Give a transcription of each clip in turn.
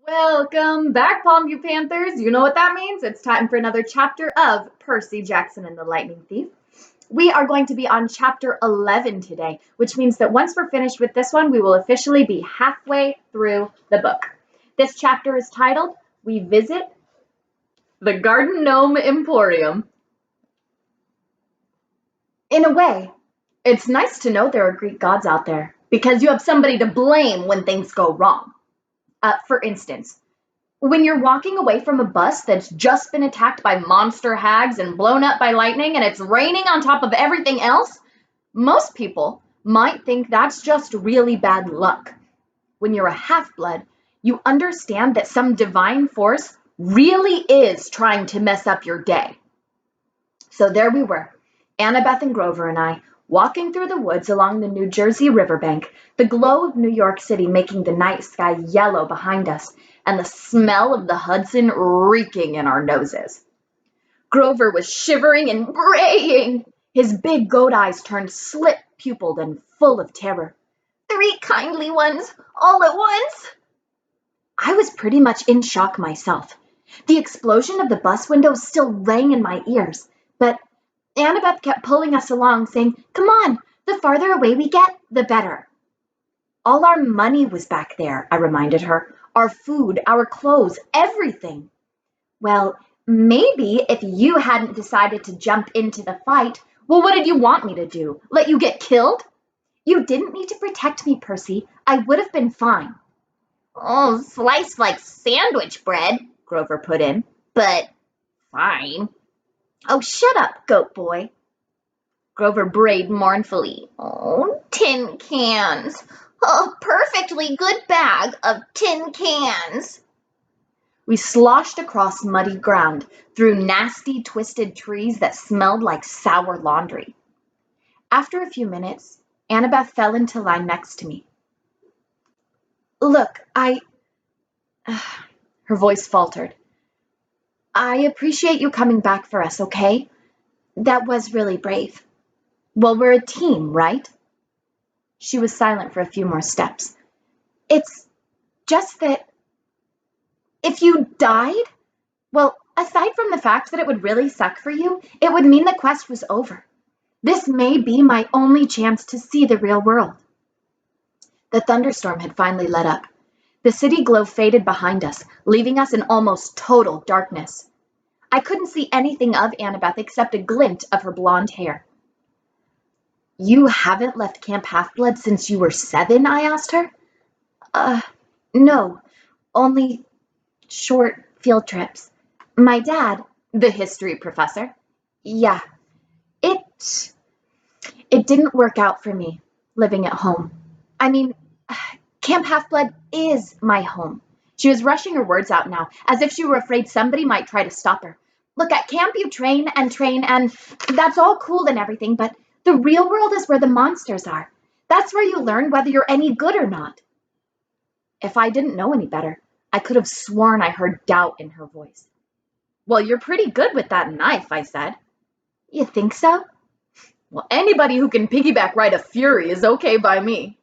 Welcome back, Palmview Panthers. You know what that means. It's time for another chapter of Percy Jackson and the Lightning Thief. We are going to be on chapter 11 today, which means that once we're finished with this one, we will officially be halfway through the book. This chapter is titled, We Visit the Garden Gnome Emporium. In a way, it's nice to know there are Greek gods out there, because you have somebody to blame when things go wrong. For instance, when you're walking away from a bus that's just been attacked by monster hags and blown up by lightning and it's raining on top of everything else, most people might think that's just really bad luck. When you're a half-blood, you understand that some divine force really is trying to mess up your day. So there we were, Annabeth and Grover and I, walking through the woods along the New Jersey riverbank, the glow of New York City making the night sky yellow behind us, and the smell of the Hudson reeking in our noses. Grover was shivering and braying, his big goat eyes turned slit-pupiled and full of terror. "Three kindly ones, all at once!" I was pretty much in shock myself. The explosion of the bus windows still rang in my ears, but Annabeth kept pulling us along, saying, "Come on, the farther away we get, the better." "All our money was back there," I reminded her. "Our food, our clothes, everything." "Well, maybe if you hadn't decided to jump into the fight." "Well, what did you want me to do? Let you get killed?" "You didn't need to protect me, Percy. I would have been fine." "Oh, sliced like sandwich bread," Grover put in. "But fine." "Oh, shut up, goat boy." Grover brayed mournfully. "Oh, tin cans. A perfectly good bag of tin cans." We sloshed across muddy ground, through nasty, twisted trees that smelled like sour laundry. After a few minutes, Annabeth fell into line next to me. "Look, her voice faltered. "I appreciate you coming back for us, okay? That was really brave." "Well, we're a team, right?" She was silent for a few more steps. "It's just that if you died, well, aside from the fact that it would really suck for you, it would mean the quest was over. This may be my only chance to see the real world." The thunderstorm had finally let up. The city glow faded behind us, leaving us in almost total darkness. I couldn't see anything of Annabeth except a glint of her blonde hair. "You haven't left Camp Half-Blood since you were 7?" I asked her. No, only short field trips. My dad, the history professor, yeah, it didn't work out for me, living at home. I mean, Camp Half-Blood is my home." She was rushing her words out now, as if she were afraid somebody might try to stop her. "Look, at camp you train, and that's all cool and everything, but the real world is where the monsters are. That's where you learn whether you're any good or not." If I didn't know any better, I could have sworn I heard doubt in her voice. "Well, you're pretty good with that knife," I said. "You think so?" "Well, anybody who can piggyback ride a Fury is okay by me."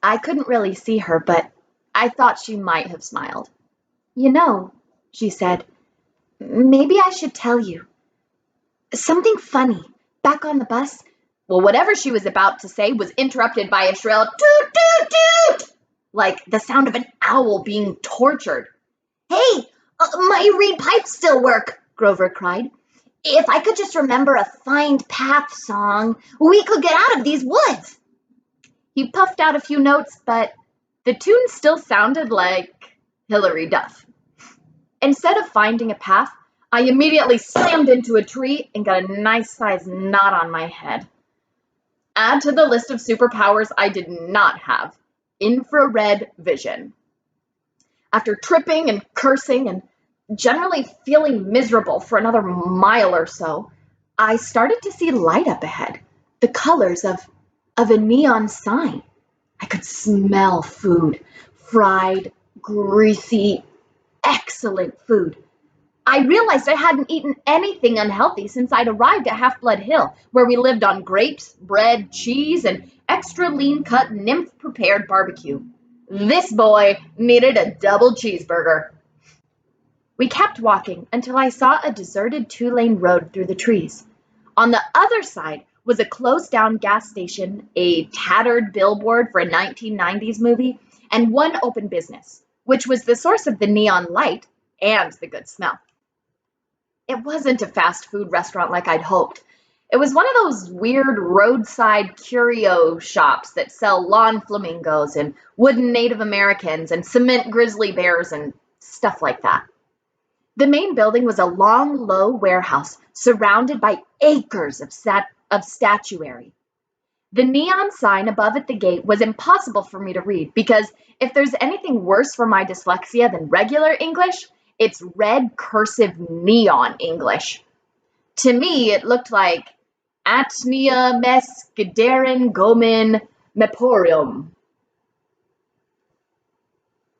I couldn't really see her, but I thought she might have smiled. "You know," she said, "maybe I should tell you. Something funny. Back on the bus." Well, whatever she was about to say was interrupted by a shrill toot toot toot, like the sound of an owl being tortured. "Hey, my reed pipes still work," Grover cried. "If I could just remember a Find Path song, we could get out of these woods." He puffed out a few notes, but the tune still sounded like Hilary Duff. Instead of finding a path, I immediately slammed into a tree and got a nice-sized knot on my head. Add to the list of superpowers I did not have: infrared vision. After tripping and cursing and generally feeling miserable for another mile or so, I started to see light up ahead, the colors of a neon sign. I could smell food, fried, greasy, excellent food. I realized I hadn't eaten anything unhealthy since I'd arrived at Half-Blood Hill, where we lived on grapes, bread, cheese, and extra lean-cut, nymph-prepared barbecue. This boy needed a double cheeseburger. We kept walking until I saw a deserted two-lane road through the trees. On the other side was a closed-down gas station, a tattered billboard for a 1990s movie, and one open business, which was the source of the neon light and the good smell. It wasn't a fast food restaurant like I'd hoped. It was one of those weird roadside curio shops that sell lawn flamingos and wooden Native Americans and cement grizzly bears and stuff like that. The main building was a long, low warehouse surrounded by acres of statuary. The neon sign above at the gate was impossible for me to read because if there's anything worse for my dyslexia than regular English, it's red cursive neon English. To me, it looked like Atnia Mescederin Gomen Meporium.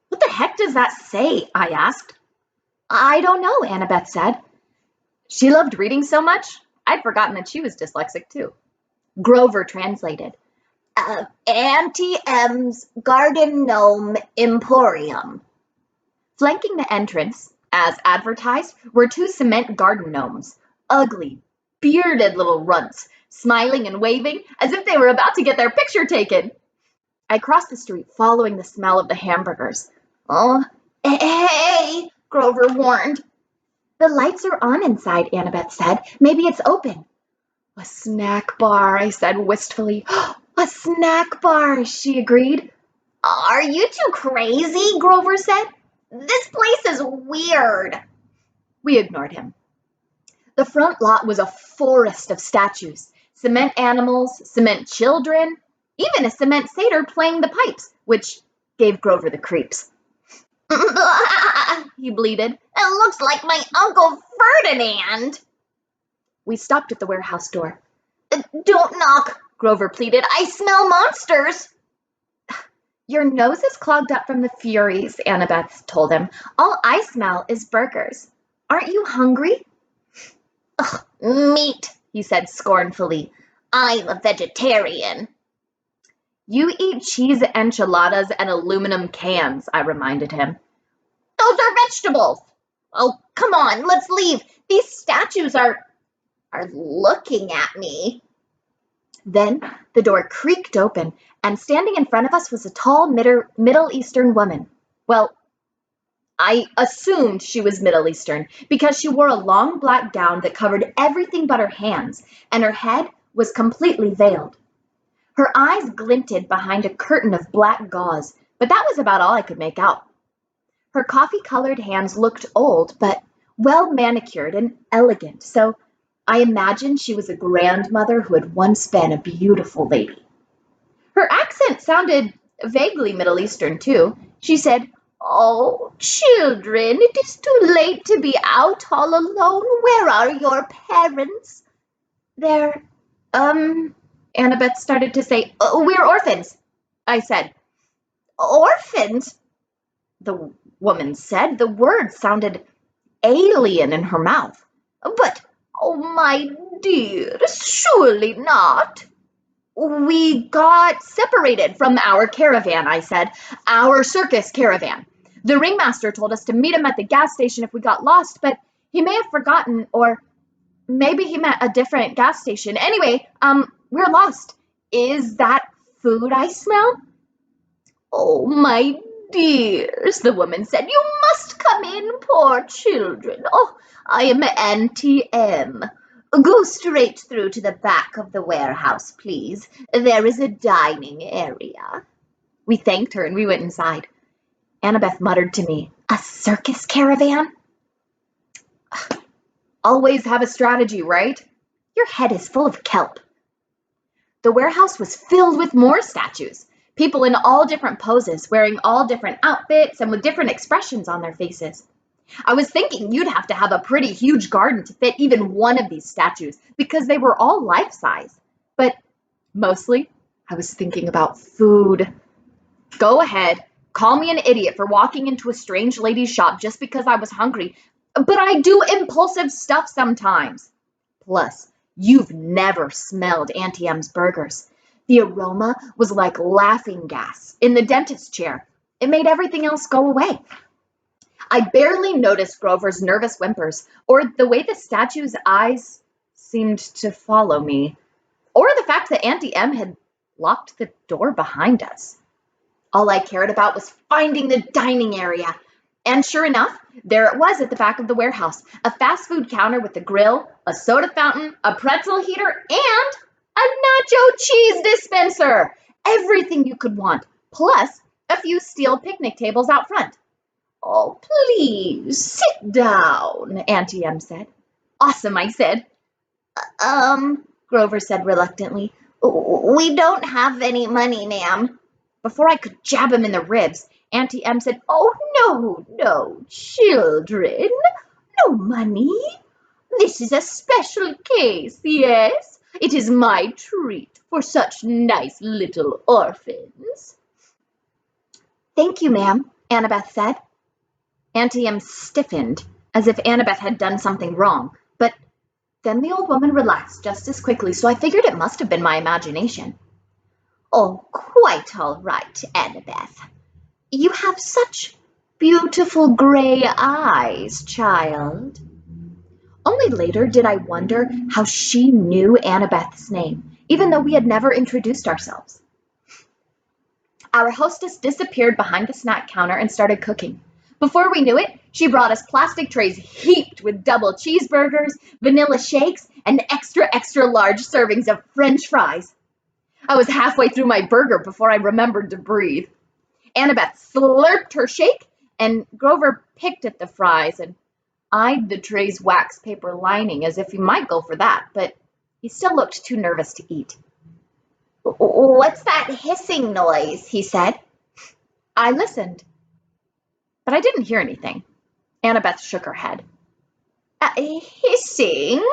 What the heck does that say? I asked. I don't know, Annabeth said. She loved reading so much, I'd forgotten that she was dyslexic too. Grover translated. Auntie M's Garden Gnome Emporium. Flanking the entrance, as advertised, were two cement garden gnomes, ugly, bearded little runts, smiling and waving as if they were about to get their picture taken. I crossed the street, following the smell of the hamburgers. Oh, hey, Grover warned. The lights are on inside, Annabeth said. Maybe it's open. A snack bar, I said wistfully. A snack bar, she agreed. Are you two crazy? Grover said. This place is weird. We ignored him. The front lot was a forest of statues, cement animals, cement children, even a cement satyr playing the pipes, which gave Grover the creeps. He bleated. It looks like my Uncle Ferdinand. We stopped at the warehouse door. Don't knock, Grover pleaded. I smell monsters. Your nose is clogged up from the Furies, Annabeth told him. All I smell is burgers. Aren't you hungry? Ugh, meat, he said scornfully. I'm a vegetarian. You eat cheese enchiladas and aluminum cans, I reminded him. Those are vegetables. Oh, come on, let's leave. These statues are looking at me. Then the door creaked open, and standing in front of us was a tall Middle Eastern woman. Well, I assumed she was Middle Eastern because she wore a long black gown that covered everything but her hands, and her head was completely veiled. Her eyes glinted behind a curtain of black gauze, but that was about all I could make out. Her coffee-colored hands looked old, but well manicured and elegant, so I imagined she was a grandmother who had once been a beautiful lady. Her accent sounded vaguely Middle Eastern, too. She said, Oh, children, it is too late to be out all alone. Where are your parents? They're, Annabeth started to say, we're orphans, I said. Orphans? The woman said. The word sounded alien in her mouth. But, oh my dear, surely not. We got separated from our caravan, I said. Our circus caravan. The ringmaster told us to meet him at the gas station if we got lost, but he may have forgotten, or maybe he meant a different gas station. Anyway, we're lost. Is that food I smell? Oh, my dears, the woman said. You must come in, poor children. Oh, I am Auntie M. Go straight through to the back of the warehouse, please. There is a dining area. We thanked her and we went inside. Annabeth muttered to me, A circus caravan? Always have a strategy, right? Your head is full of kelp. The warehouse was filled with more statues. People in all different poses, wearing all different outfits and with different expressions on their faces. I was thinking you'd have to have a pretty huge garden to fit even one of these statues because they were all life-size. But mostly, I was thinking about food. Go ahead, call me an idiot for walking into a strange lady's shop just because I was hungry, but I do impulsive stuff sometimes. Plus, you've never smelled Auntie M's burgers. The aroma was like laughing gas in the dentist's chair It made everything else go away. I barely noticed Grover's nervous whimpers, or the way the statue's eyes seemed to follow me, or the fact that Auntie Em had locked the door behind us. All I cared about was finding the dining area. And sure enough, there it was at the back of the warehouse, a fast food counter with a grill, a soda fountain, a pretzel heater, and a nacho cheese dispenser. Everything you could want, plus a few steel picnic tables out front. Oh, please, sit down, Auntie Em said. Awesome, I said. Grover said reluctantly. We don't have any money, ma'am. Before I could jab him in the ribs, Auntie Em said, Oh, no, children. No money. This is a special case, yes? It is my treat for such nice little orphans. Thank you, ma'am, Annabeth said. Auntie Em stiffened, as if Annabeth had done something wrong, but then the old woman relaxed just as quickly, so I figured it must have been my imagination. Oh, quite all right, Annabeth. You have such beautiful gray eyes, child. Only later did I wonder how she knew Annabeth's name, even though we had never introduced ourselves. Our hostess disappeared behind the snack counter and started cooking. Before we knew it, she brought us plastic trays heaped with double cheeseburgers, vanilla shakes, and extra large servings of French fries. I was halfway through my burger before I remembered to breathe. Annabeth slurped her shake, and Grover picked at the fries and eyed the tray's wax paper lining as if he might go for that, but he still looked too nervous to eat. What's that hissing noise? He said. I listened, but I didn't hear anything. Annabeth shook her head. Hissing?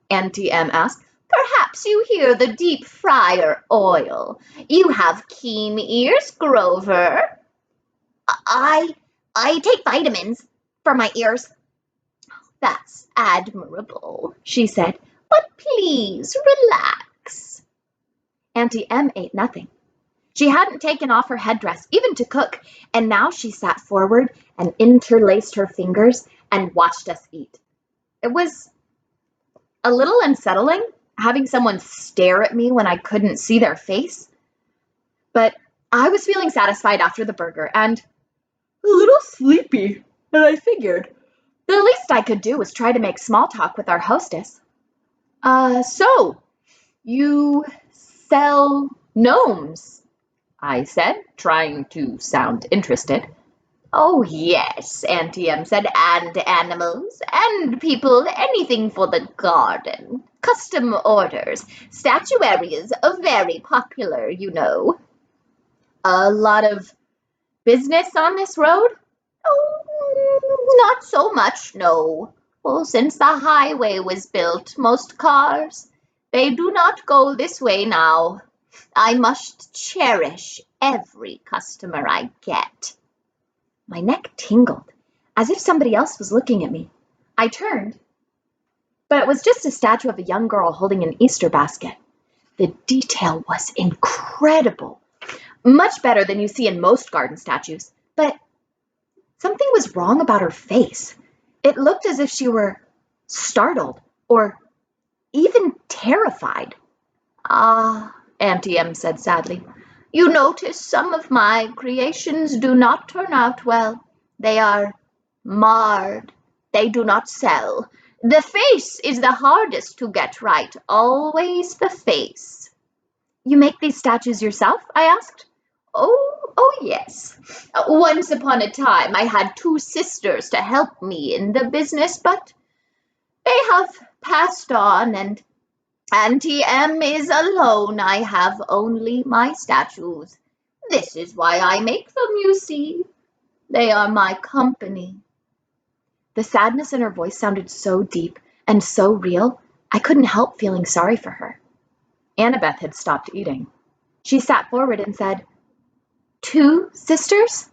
Auntie Em asked. Perhaps you hear the deep fryer oil. You have keen ears, Grover. I take vitamins for my ears. That's admirable, she said. But please relax. Auntie Em ate nothing. She hadn't taken off her headdress, even to cook, and now she sat forward and interlaced her fingers and watched us eat. It was a little unsettling, having someone stare at me when I couldn't see their face. But I was feeling satisfied after the burger and a little sleepy, and I figured the least I could do was try to make small talk with our hostess. So, you sell gnomes? I said, trying to sound interested. Oh, yes, Auntie Em said, and animals, and people, anything for the garden. Custom orders. Statuary is very popular, you know. A lot of business on this road? Oh, not so much, no. Well, since the highway was built, most cars, they do not go this way now. I must cherish every customer I get. My neck tingled, as if somebody else was looking at me. I turned, but it was just a statue of a young girl holding an Easter basket. The detail was incredible, much better than you see in most garden statues, but something was wrong about her face. It looked as if she were startled or even terrified. Ah, Auntie Em said sadly. You notice some of my creations do not turn out well. They are marred. They do not sell. The face is the hardest to get right. Always the face. You make these statues yourself? I asked. Oh, yes. Once upon a time, I had 2 sisters to help me in the business, but they have passed on, and Auntie Em is alone. I have only my statues. This is why I make them, you see. They are my company. The sadness in her voice sounded so deep and so real, I couldn't help feeling sorry for her. Annabeth had stopped eating. She sat forward and said, 2 sisters?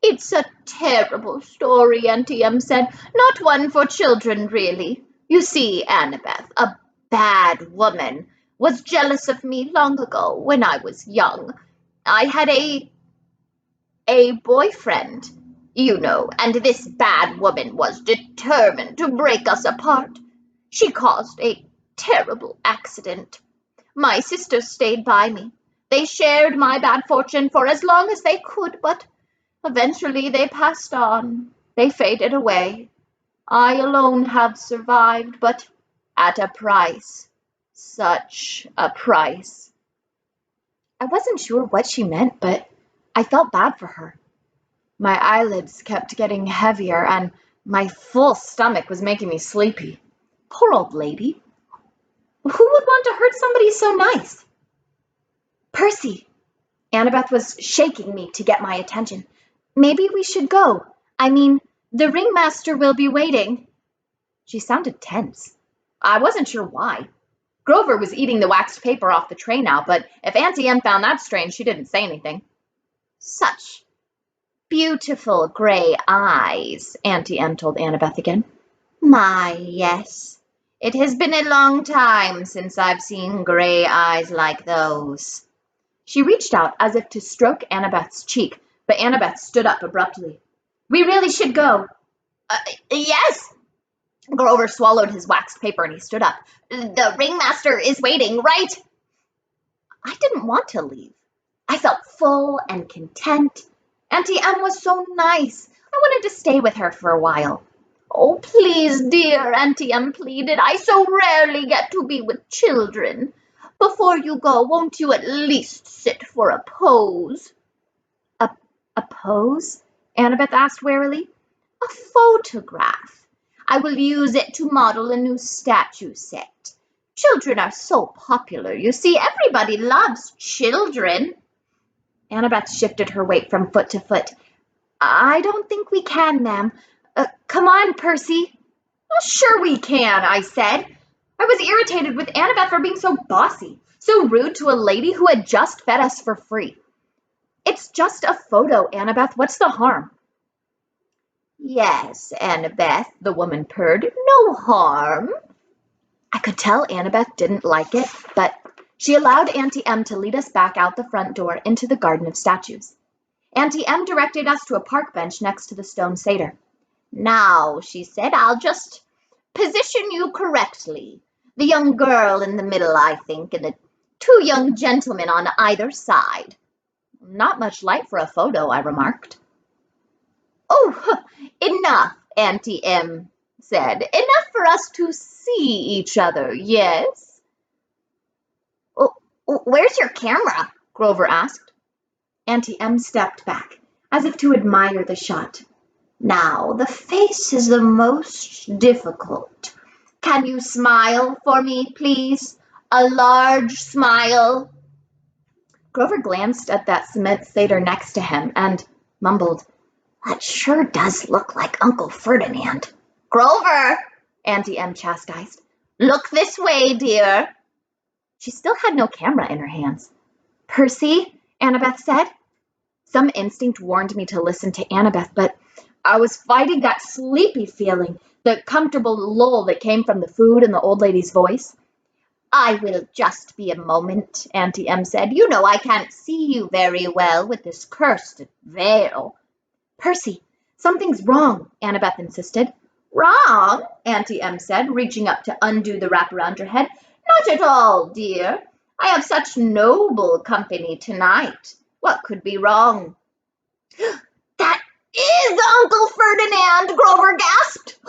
It's a terrible story, Auntie Em said. Not one for children, really. You see, Annabeth, a bad woman, was jealous of me long ago when I was young. I had a a boyfriend, you know, and this bad woman was determined to break us apart. She caused a terrible accident. My sisters stayed by me. They shared my bad fortune for as long as they could, but eventually they passed on. They faded away. I alone have survived, but at a price. Such a price. I wasn't sure what she meant, but I felt bad for her. My eyelids kept getting heavier, and my full stomach was making me sleepy. Poor old lady. Who would want to hurt somebody so nice? Percy! Annabeth was shaking me to get my attention. Maybe we should go. I mean, the ringmaster will be waiting. She sounded tense. I wasn't sure why. Grover was eating the waxed paper off the tray now, but if Auntie Em found that strange, she didn't say anything. Such beautiful gray eyes, Auntie Em told Annabeth again. My, yes. It has been a long time since I've seen gray eyes like those. She reached out as if to stroke Annabeth's cheek, but Annabeth stood up abruptly. We really should go. Yes. Grover swallowed his waxed paper and he stood up. The ringmaster is waiting, right? I didn't want to leave. I felt full and content. Auntie Em was so nice. I wanted to stay with her for a while. Oh, please, dear, Auntie Em pleaded. I so rarely get to be with children. Before you go, won't you at least sit for a pose? A pose? Annabeth asked warily. A photograph. I will use it to model a new statue set. Children are so popular, you see. Everybody loves children. Annabeth shifted her weight from foot to foot. I don't think we can, ma'am. Come on, Percy. Well, sure we can, I said. I was irritated with Annabeth for being so bossy, so rude to a lady who had just fed us for free. It's just a photo, Annabeth. What's the harm? Yes, Annabeth, the woman purred. No harm. I could tell Annabeth didn't like it, but she allowed Auntie Em to lead us back out the front door into the garden of statues. Auntie Em directed us to a park bench next to the stone satyr. Now, she said, I'll just position you correctly. The young girl in the middle, I think, and the two young gentlemen on either side. Not much light for a photo, I remarked. Oh, enough, Auntie Em said. Enough for us to see each other, yes? Oh, where's your camera? Grover asked. Auntie Em stepped back, as if to admire the shot. Now, the face is the most difficult. Can you smile for me, please? A large smile. Grover glanced at that cement satyr next to him and mumbled, That sure does look like Uncle Ferdinand. Grover, Auntie Em chastised. Look this way, dear. She still had no camera in her hands. Percy, Annabeth said. Some instinct warned me to listen to Annabeth, but I was fighting that sleepy feeling, the comfortable lull that came from the food and the old lady's voice. I will just be a moment, Auntie Em said. You know I can't see you very well with this cursed veil. Percy, something's wrong, Annabeth insisted. Wrong, Auntie Em said, reaching up to undo the wrap around her head. Not at all, dear. I have such noble company tonight. What could be wrong? That is Uncle Ferdinand, Grover gasped.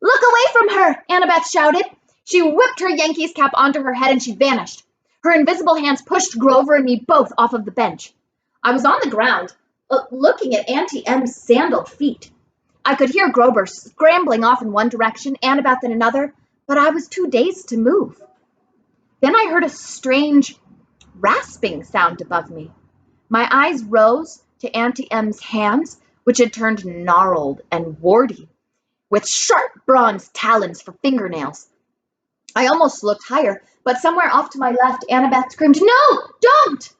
Look away from her, Annabeth shouted. She whipped her Yankees cap onto her head and she vanished. Her invisible hands pushed Grover and me both off of the bench. I was on the ground, looking at Auntie Em's sandaled feet. I could hear Grover scrambling off in one direction, Annabeth in another, but I was too dazed to move. Then I heard a strange rasping sound above me. My eyes rose to Auntie Em's hands, which had turned gnarled and warty, with sharp bronze talons for fingernails. I almost looked higher, but somewhere off to my left, Annabeth screamed, No, don't!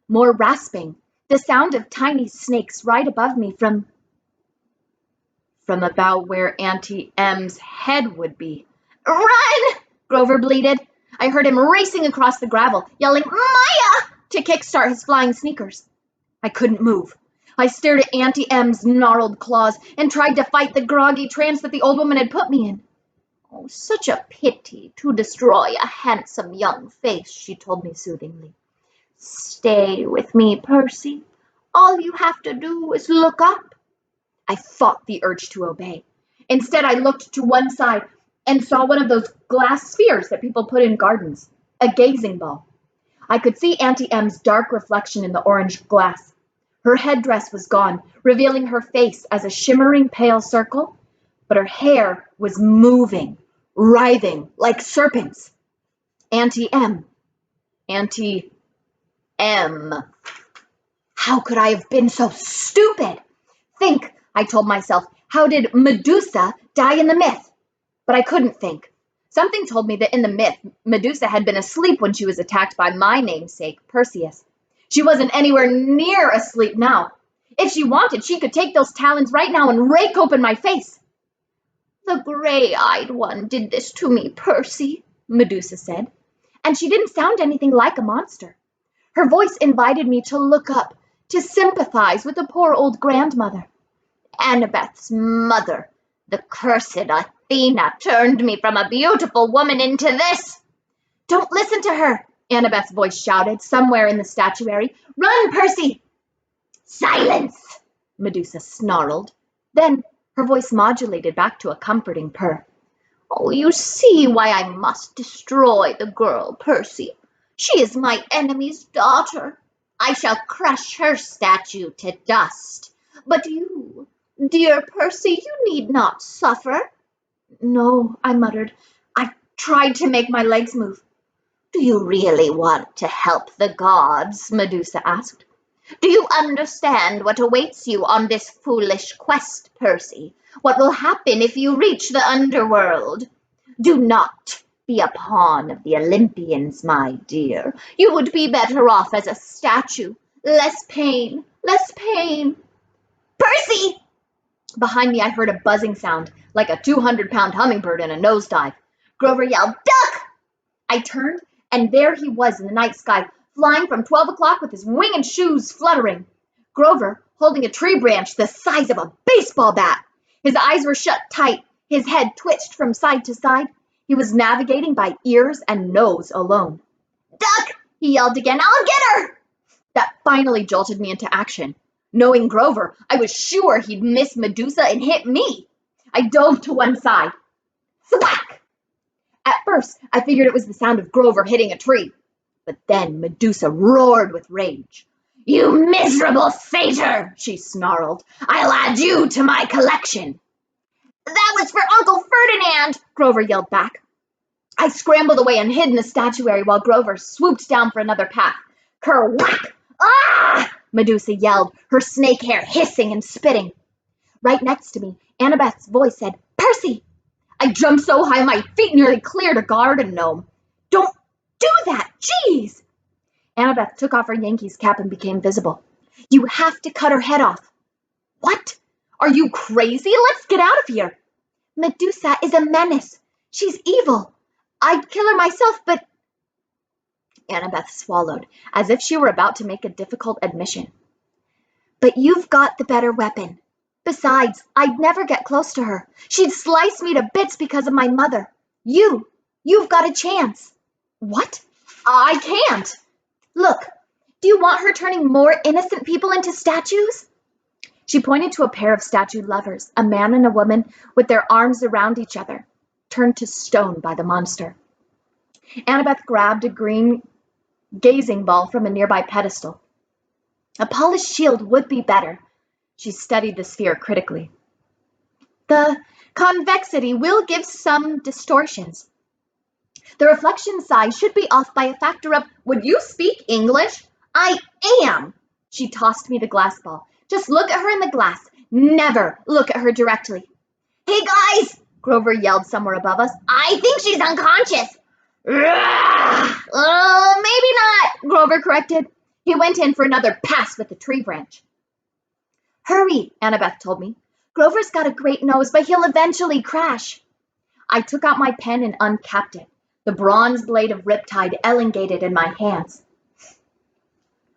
More rasping, the sound of tiny snakes right above me from about where Auntie Em's head would be. Run! Grover bleated. I heard him racing across the gravel, yelling, Maya! to kickstart his flying sneakers. I couldn't move. I stared at Auntie M's gnarled claws and tried to fight the groggy trance that the old woman had put me in. Oh, such a pity to destroy a handsome young face, she told me soothingly. Stay with me, Percy. All you have to do is look up. I fought the urge to obey. Instead, I looked to one side and saw one of those glass spheres that people put in gardens, a gazing ball. I could see Auntie M's dark reflection in the orange glass. Her headdress was gone, revealing her face as a shimmering pale circle, but her hair was moving, writhing like serpents. Auntie M. Auntie M. How could I have been so stupid? Think, I told myself, how did Medusa die in the myth? But I couldn't think. Something told me that in the myth, Medusa had been asleep when she was attacked by my namesake, Perseus. She wasn't anywhere near asleep now. If she wanted, she could take those talons right now and rake open my face. The gray-eyed one did this to me, Percy, Medusa said, and she didn't sound anything like a monster. Her voice invited me to look up, to sympathize with the poor old grandmother. Annabeth's mother, the cursed Athena, turned me from a beautiful woman into this. Don't listen to her, Annabeth's voice shouted somewhere in the statuary. Run, Percy! Silence, Medusa snarled. Then her voice modulated back to a comforting purr. Oh, you see why I must destroy the girl, Percy. She is my enemy's daughter. I shall crush her statue to dust. But you, dear Percy, you need not suffer. No, I muttered. I tried to make my legs move. Do you really want to help the gods? Medusa asked. Do you understand what awaits you on this foolish quest, Percy? What will happen if you reach the underworld? Do not be a pawn of the Olympians, my dear. You would be better off as a statue. Less pain, less pain. Percy! Behind me, I heard a buzzing sound, like a 200-pound hummingbird in a nosedive. Grover yelled, "Duck!" I turned, and there he was in the night sky, flying from 12 o'clock with his winged shoes fluttering. Grover, holding a tree branch the size of a baseball bat. His eyes were shut tight, his head twitched from side to side. He was navigating by ears and nose alone. "Duck!" he yelled again. "I'll get her!" That finally jolted me into action. Knowing Grover, I was sure he'd miss Medusa and hit me. I dove to one side. Thwack! At first, I figured it was the sound of Grover hitting a tree. But then Medusa roared with rage. "You miserable satyr!" she snarled. "I'll add you to my collection." "That was for Uncle Ferdinand!" Grover yelled back. I scrambled away and hid in the statuary while Grover swooped down for another path. Ker-whack! "Ah!" Medusa yelled, her snake hair hissing and spitting. Right next to me, Annabeth's voice said, "Percy!" I jumped so high my feet nearly cleared a garden gnome. "Don't do that! Jeez!" Annabeth took off her Yankees cap and became visible. "You have to cut her head off." "What? Are you crazy? Let's get out of here." "Medusa is a menace. She's evil. I'd kill her myself, but..." Annabeth swallowed, as if she were about to make a difficult admission. "But you've got the better weapon. Besides, I'd never get close to her. She'd slice me to bits because of my mother. You've got a chance." "What? I can't." "Look, do you want her turning more innocent people into statues?" She pointed to a pair of statued lovers, a man and a woman with their arms around each other, turned to stone by the monster. Annabeth grabbed a green gazing ball from a nearby pedestal. "A polished shield would be better." She studied the sphere critically. "The convexity will give some distortions. The reflection size should be off by a factor of..." "Would you speak English?" "I am." She tossed me the glass ball. "Just look at her in the glass. Never look at her directly." "Hey guys!" Grover yelled somewhere above us. "I think she's unconscious." Maybe not," Grover corrected. He went in for another pass with the tree branch. "Hurry," Annabeth told me. "Grover's got a great nose, but he'll eventually crash." I took out my pen and uncapped it. The bronze blade of Riptide elongated in my hands.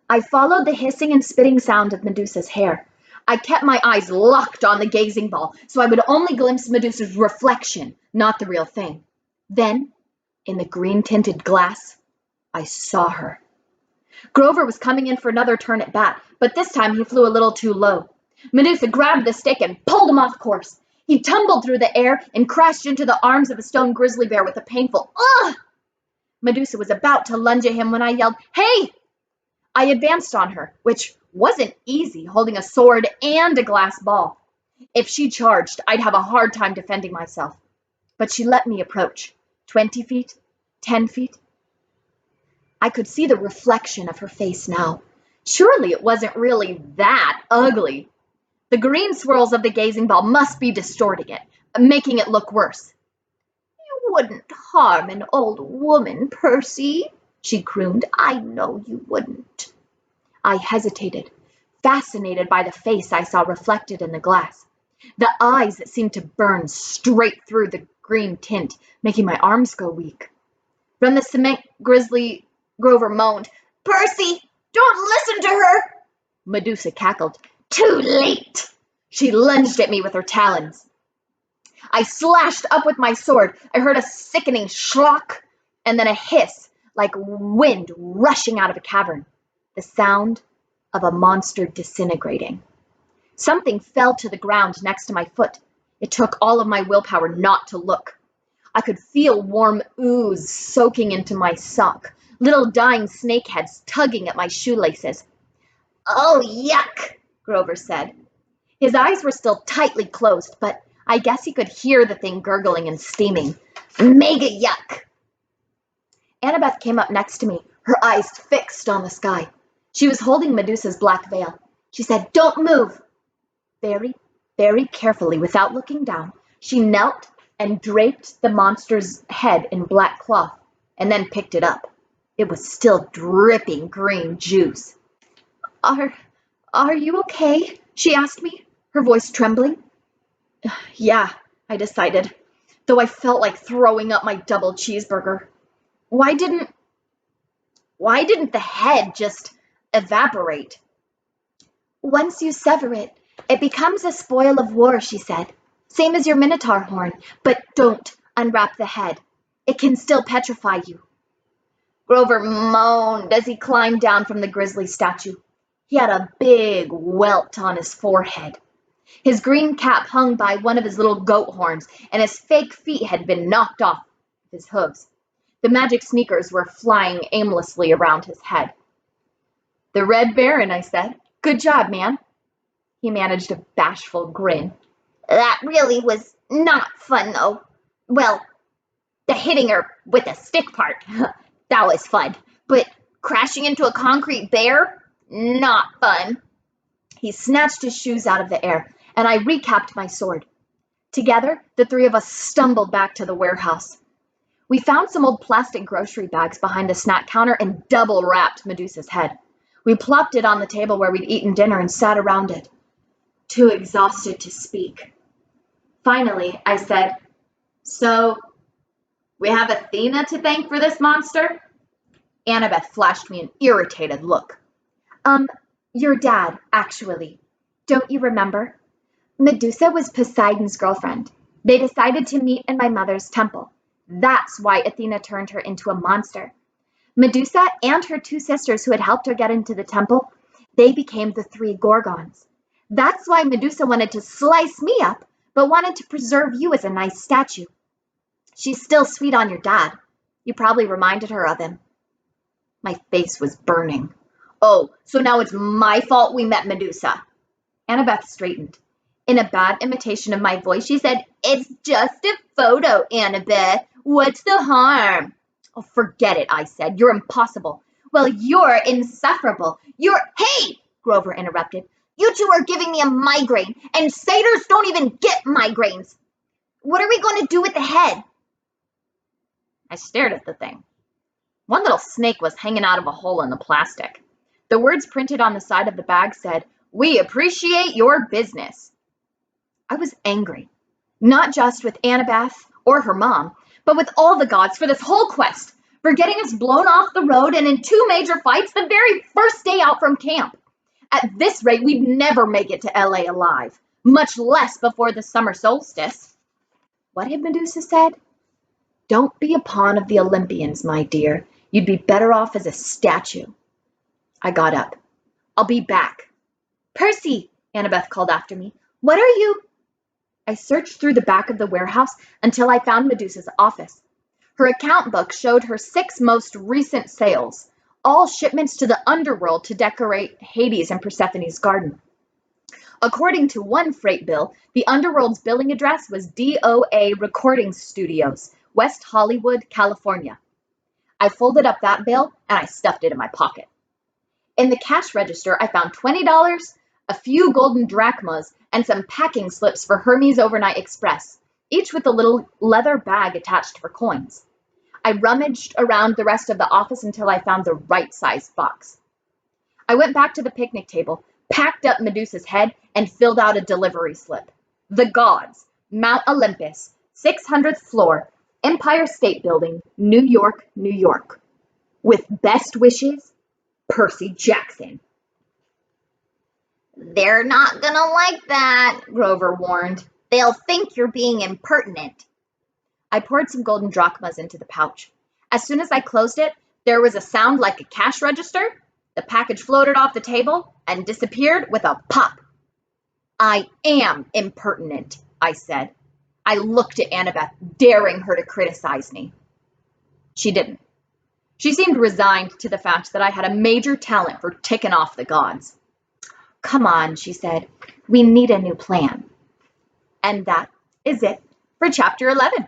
I followed the hissing and spitting sound of Medusa's hair, I kept my eyes locked on the gazing ball so I would only glimpse Medusa's reflection, not the real thing. Then, in the green-tinted glass, I saw her. Grover was coming in for another turn at bat, but this time he flew a little too low. Medusa grabbed the stick and pulled him off course. He tumbled through the air and crashed into the arms of a stone grizzly bear with a painful "Ugh!" Medusa was about to lunge at him when I yelled, "Hey!" I advanced on her, which wasn't easy, holding a sword and a glass ball. If she charged, I'd have a hard time defending myself. But she let me approach. 20 feet, 10 feet. I could see the reflection of her face now. Surely it wasn't really that ugly. The green swirls of the gazing ball must be distorting it, making it look worse. "You wouldn't harm an old woman, Percy," she crooned. "I know you wouldn't." I hesitated, fascinated by the face I saw reflected in the glass. The eyes that seemed to burn straight through the green tint, making my arms go weak. From the cement grizzly, Grover moaned, "Percy, don't listen to her!" Medusa cackled. Too late! She lunged at me with her talons. I slashed up with my sword. I heard a sickening schlock and then a hiss like wind rushing out of a cavern. The sound of a monster disintegrating. Something fell to the ground next to my foot. It took all of my willpower not to look. I could feel warm ooze soaking into my sock, little dying snakeheads tugging at my shoelaces. "Oh, yuck," Grover said. His eyes were still tightly closed, but I guess he could hear the thing gurgling and steaming. "Mega yuck." Annabeth came up next to me, her eyes fixed on the sky. She was holding Medusa's black veil. She said, "Don't move." Very, very carefully, without looking down, she knelt and draped the monster's head in black cloth, and then picked it up. It was still dripping green juice. Are you okay?" she asked me, her voice trembling. Yeah, I decided, though I felt like throwing up my double cheeseburger. Why didn't the head just evaporate? "Once you sever it, it becomes a spoil of war," she said. "Same as your minotaur horn, but don't unwrap the head. It can still petrify you." Grover moaned as he climbed down from the grizzly statue. He had a big welt on his forehead. His green cap hung by one of his little goat horns, and his fake feet had been knocked off with his hooves. The magic sneakers were flying aimlessly around his head. "The Red Baron," I said. "Good job, man." He managed a bashful grin. "That really was not fun, though. Well, the hitting her with a stick part, that was fun. But crashing into a concrete bear, not fun." He snatched his shoes out of the air, and I recapped my sword. Together, the three of us stumbled back to the warehouse. We found some old plastic grocery bags behind the snack counter and double-wrapped Medusa's head. We plopped it on the table where we'd eaten dinner and sat around it, too exhausted to speak. Finally, I said, "So, we have Athena to thank for this monster?" Annabeth flashed me an irritated look. Your dad, actually. Don't you remember? Medusa was Poseidon's girlfriend. They decided to meet in my mother's temple. That's why Athena turned her into a monster. Medusa and her two sisters who had helped her get into the temple, they became the three Gorgons. That's why Medusa wanted to slice me up, but wanted to preserve you as a nice statue. She's still sweet on your dad. You probably reminded her of him. My face was burning. "Oh, so now it's my fault we met Medusa." Annabeth straightened. In a bad imitation of my voice, she said, "It's just a photo, Annabeth. What's the harm?" "Oh, forget it," I said. "You're impossible." "Well, you're insufferable. Hey!" Grover interrupted. "You two are giving me a migraine, and satyrs don't even get migraines. What are we going to do with the head?" I stared at the thing. One little snake was hanging out of a hole in the plastic. The words printed on the side of the bag said, "We appreciate your business." I was angry, not just with Annabeth or her mom, but with all the gods for this whole quest, for getting us blown off the road and in two major fights the very first day out from camp. At this rate, we'd never make it to LA alive, much less before the summer solstice. What had Medusa said? Don't be a pawn of the Olympians, my dear. You'd be better off as a statue. I got up. I'll be back. Percy, Annabeth called after me. What are you? I searched through the back of the warehouse until I found Medusa's office. Her account book showed her 6 most recent sales, all shipments to the underworld to decorate Hades and Persephone's garden. According to one freight bill, the underworld's billing address was DOA Recording Studios, West Hollywood, California. I folded up that bill and I stuffed it in my pocket. In the cash register, I found $20, a few golden drachmas, and some packing slips for Hermes Overnight Express, each with a little leather bag attached for coins. I rummaged around the rest of the office until I found the right-sized box. I went back to the picnic table, packed up Medusa's head, and filled out a delivery slip. The Gods, Mount Olympus, 600th floor, Empire State Building, New York, New York. With best wishes, Percy Jackson. They're not gonna like that, Grover warned. They'll think you're being impertinent. I poured some golden drachmas into the pouch. As soon as I closed it, there was a sound like a cash register. The package floated off the table and disappeared with a pop. I am impertinent, I said. I looked at Annabeth, daring her to criticize me. She didn't. She seemed resigned to the fact that I had a major talent for ticking off the gods. Come on, she said. We need a new plan. And that is it for chapter 11.